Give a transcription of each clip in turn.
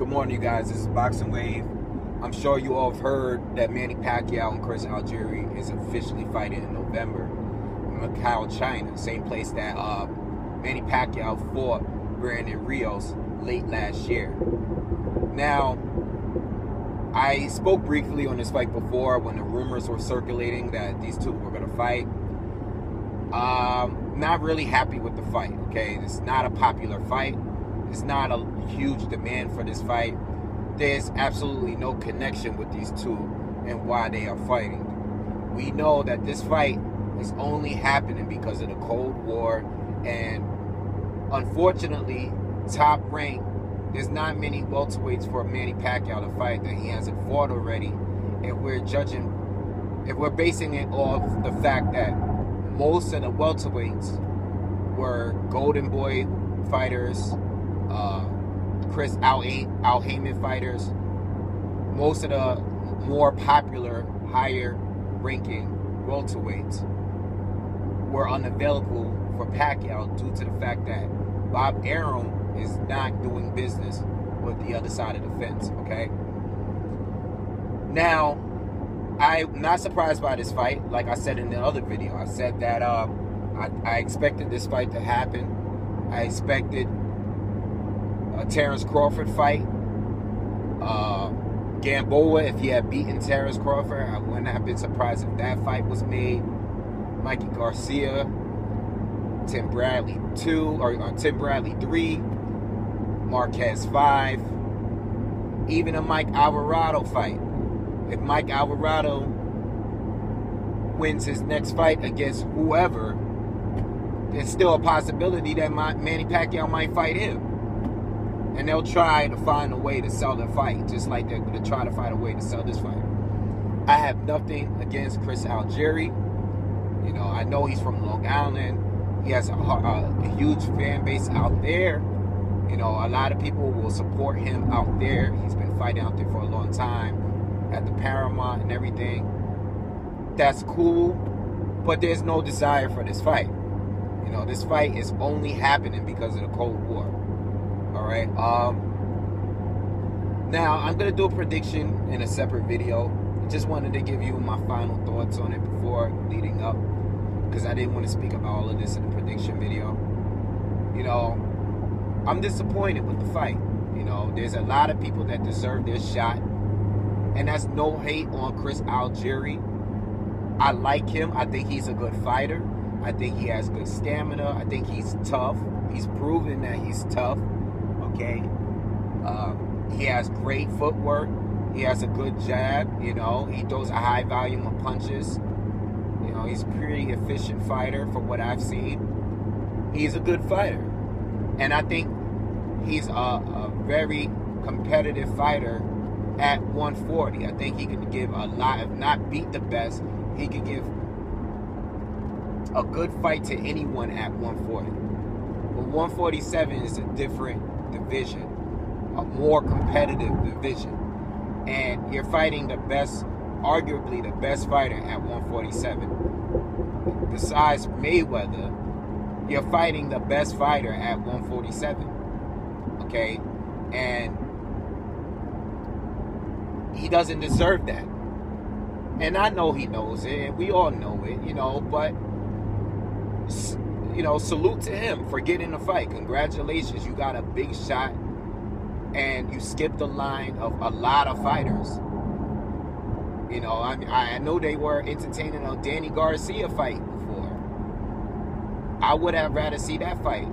Good morning, you guys. This is BoxingWave. I'm sure you all have heard that Manny Pacquiao and Chris Algieri is officially fighting in November in Macau, China. Same place that Manny Pacquiao fought Brandon Rios late last year. Now, I spoke briefly on this fight before when the rumors were circulating that these two were going to fight. Not really happy with the fight, okay? It's not a popular fight. It's not a huge demand for this fight. There's absolutely no connection with these two and why they are fighting. We know that this fight is only happening because of the Cold War, and unfortunately, top rank, there's not many welterweights for Manny Pacquiao to fight that he hasn't fought already, and we're basing it off the fact that most of the welterweights were Golden Boy fighters, Chris Al Heyman fighters. Most of the more popular, higher ranking welterweights were unavailable for Pacquiao due to the fact that Bob Arum is not doing business with the other side of the fence, okay? Now, I'm not surprised by this fight. Like I said in the other video, I said that I expected this fight to happen. I expected a Terrence Crawford fight. Gamboa, if he had beaten Terrence Crawford, I wouldn't have been surprised if that fight was made. Mikey Garcia, Tim Bradley 2, or Tim Bradley 3, Marquez 5, even a Mike Alvarado fight. If Mike Alvarado wins his next fight against whoever, there's still a possibility that Manny Pacquiao might fight him. And they'll try to find a way to sell the fight, just like they're going to try to find a way to sell this fight. I have nothing against Chris Algieri. You know, I know he's from Long Island. He has a huge fan base out there. You know, a lot of people will support him out there. He's been fighting out there for a long time at the Paramount and everything. That's cool, but there's no desire for this fight. You know, this fight is only happening because of the Cold War. All right. Now, I'm going to do a prediction in a separate video. Just wanted to give you my final thoughts on it before leading up, because I didn't want to speak about all of this in the prediction video. You know, I'm disappointed with the fight. You know, there's a lot of people that deserve their shot, and that's no hate on Chris Algieri. I like him. I think he's a good fighter. I think he has good stamina. I think he's tough. He's proven that he's tough. Okay, he has great footwork. He has a good jab. You know, he throws a high volume of punches. You know, he's a pretty efficient fighter from what I've seen. He's a good fighter, and I think he's a very competitive fighter at 140. I think he can give a lot, if not beat the best, he can give a good fight to anyone at 140. But 147 is a different division, a more competitive division, and you're fighting the best, arguably the best fighter at 147. Besides Mayweather, you're fighting the best fighter at 147. Okay, and he doesn't deserve that, and I know he knows it, and we all know it, you know, but you know, salute to him for getting the fight. Congratulations, you got a big shot, and you skipped the line of a lot of fighters. You know, I know they were entertaining a Danny Garcia fight before. I would have rather see that fight.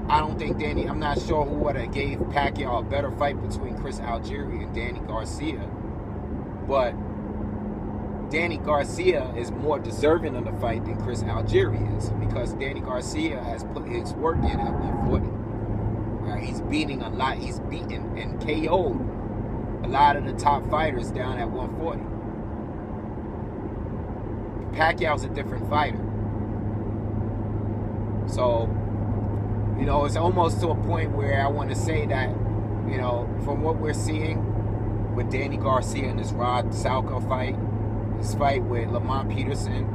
I don't think I'm not sure who would have gave Pacquiao a better fight between Chris Algieri and Danny Garcia, but Danny Garcia is more deserving of the fight than Chris Algieri is, because Danny Garcia has put his work in at 140. Right? He's beating a lot. He's beaten and KO'd a lot of the top fighters down at 140. Pacquiao's a different fighter. So, you know, it's almost to a point where I want to say that, you know, from what we're seeing with Danny Garcia and this Rod Salka fight, this fight with Lamont Peterson,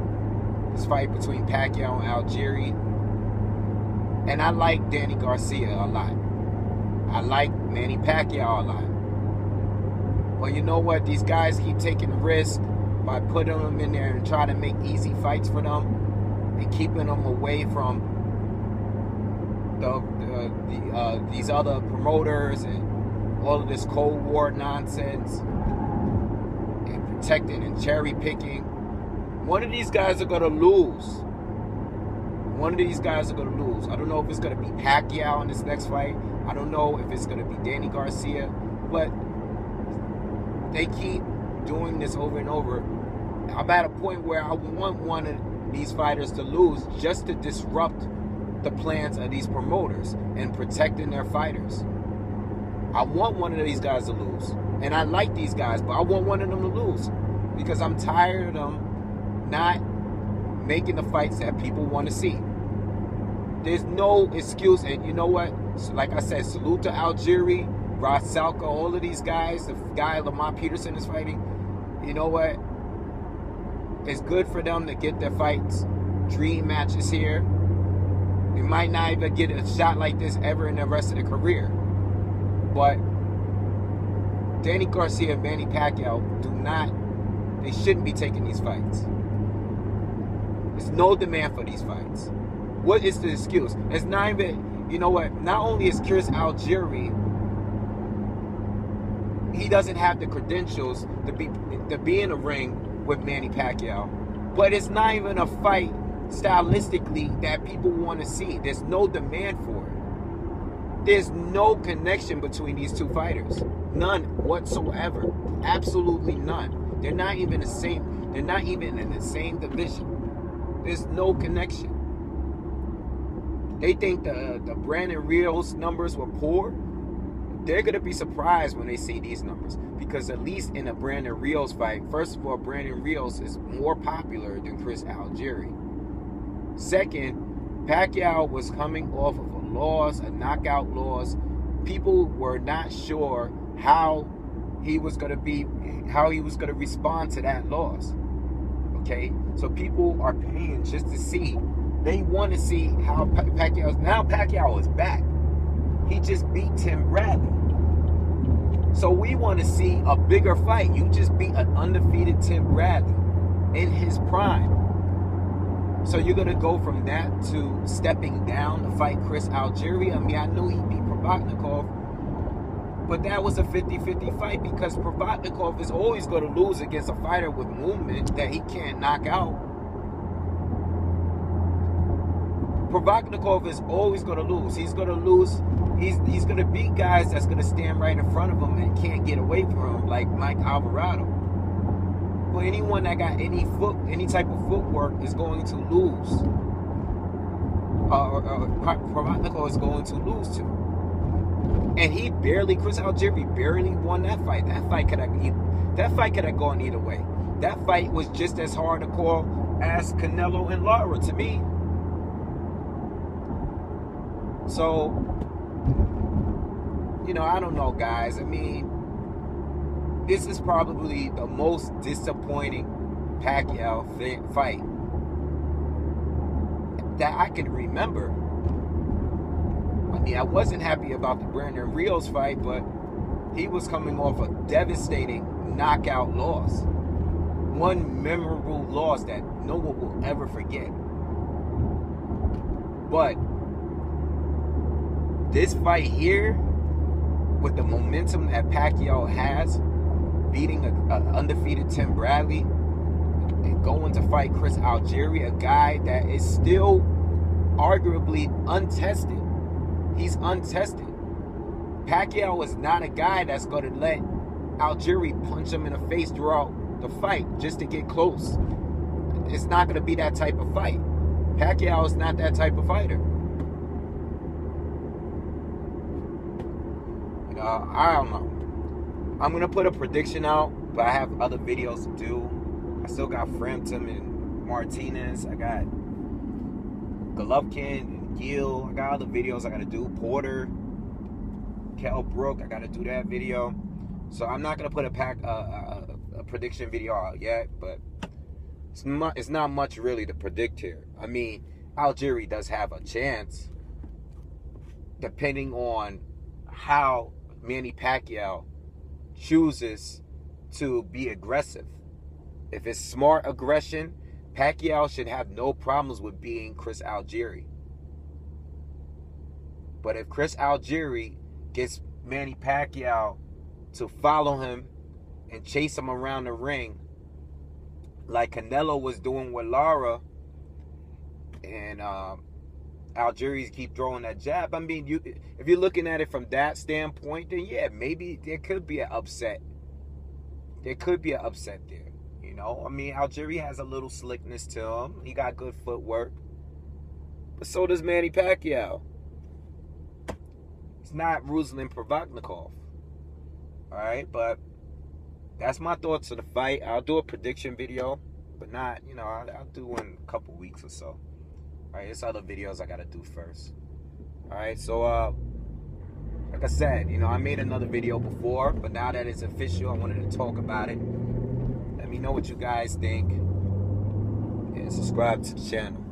this fight between Pacquiao and Algieri, and I like Danny Garcia a lot. I like Manny Pacquiao a lot. But you know what? These guys keep taking the risk by putting them in there and trying to make easy fights for them and keeping them away from these other promoters and all of this Cold War nonsense and protecting and cherry picking. One of these guys are going to lose. One of these guys are going to lose. I don't know if it's going to be Pacquiao in this next fight. I don't know if it's going to be Danny Garcia. But they keep doing this over and over. I'm at a point where I want one of these fighters to lose just to disrupt the plans of these promoters and protecting their fighters. I want one of these guys to lose. And I like these guys, but I want one of them to lose. Because I'm tired of them not making the fights that people want to see. There's no excuse. And you know what? Like I said, salute to Algieri, Salka, all of these guys. The guy Lamont Peterson is fighting. You know what? It's good for them to get their fights, dream matches here. They might not even get a shot like this ever in the rest of their career. But Danny Garcia and Manny Pacquiao they shouldn't be taking these fights. There's no demand for these fights. What is the excuse? It's not even, you know what? Not only is Chris Algieri, he doesn't have the credentials to be in a ring with Manny Pacquiao, but it's not even a fight stylistically that people want to see. There's no demand for it. There's no connection between these two fighters. None whatsoever. Absolutely none. They're not even the same. They're not even in the same division. There's no connection. They think the Brandon Rios numbers were poor. They're going to be surprised when they see these numbers. Because at least in a Brandon Rios fight, first of all, Brandon Rios is more popular than Chris Algieri. Second, Pacquiao was coming off of a loss, a knockout loss. People were not sure how he was going to respond to that loss. Okay? So people are paying just to see. They want to see how Pacquiao is back. He just beat Tim Bradley. So we want to see a bigger fight. You just beat an undefeated Tim Bradley in his prime. So you're going to go from that to stepping down to fight Chris Algieri. I mean, I know he beat Provodnikov, but that was a 50-50 fight because Provodnikov is always going to lose against a fighter with movement that he can't knock out. Provodnikov is always going to lose. He's going to lose. He's going to beat guys that's going to stand right in front of him and can't get away from him, like Mike Alvarado. But anyone that got any type of footwork is going to lose. Provodnikov is going to lose to. And Chris Algieri barely won that fight. That fight could have gone either way. That fight was just as hard to call as Canelo and Lara to me. So, you know, I don't know, guys. I mean, this is probably the most disappointing Pacquiao fight that I can remember. I mean, I wasn't happy about the Brandon Rios fight, but he was coming off a devastating knockout loss. One memorable loss that no one will ever forget. But this fight here, with the momentum that Pacquiao has, beating an undefeated Tim Bradley and going to fight Chris Algieri, a guy that is still arguably untested. He's untested. Pacquiao is not a guy that's going to let Algieri punch him in the face throughout the fight just to get close. It's not going to be that type of fight. Pacquiao is not that type of fighter. I don't know. I'm going to put a prediction out, but I have other videos to do. I still got Frampton and Martinez. I got Golovkin and Gill. I got other videos I got to do. Porter, Kell Brook. I got to do that video. So I'm not going to put a prediction video out yet, but it's not much really to predict here. I mean, Algieri does have a chance, depending on how Manny Pacquiao chooses to be aggressive. If it's smart aggression, Pacquiao should have no problems with being Chris Algieri. But if Chris Algieri gets Manny Pacquiao to follow him and chase him around the ring like Canelo was doing with Lara, and Algieri keep throwing that jab, I mean, if you're looking at it from that standpoint, then yeah, maybe there could be an upset. There could be an upset there. You know, I mean, Algieri has a little slickness to him. He got good footwork. But so does Manny Pacquiao. It's not Ruslan Provodnikov. Alright, but that's my thoughts of the fight. I'll do a prediction video, but not, you know, I'll do one in a couple weeks or so. Alright, there's other videos I gotta do first. Alright, so like I said, you know, I made another video before, but now that it's official, I wanted to talk about it. Let me know what you guys think, and subscribe to the channel.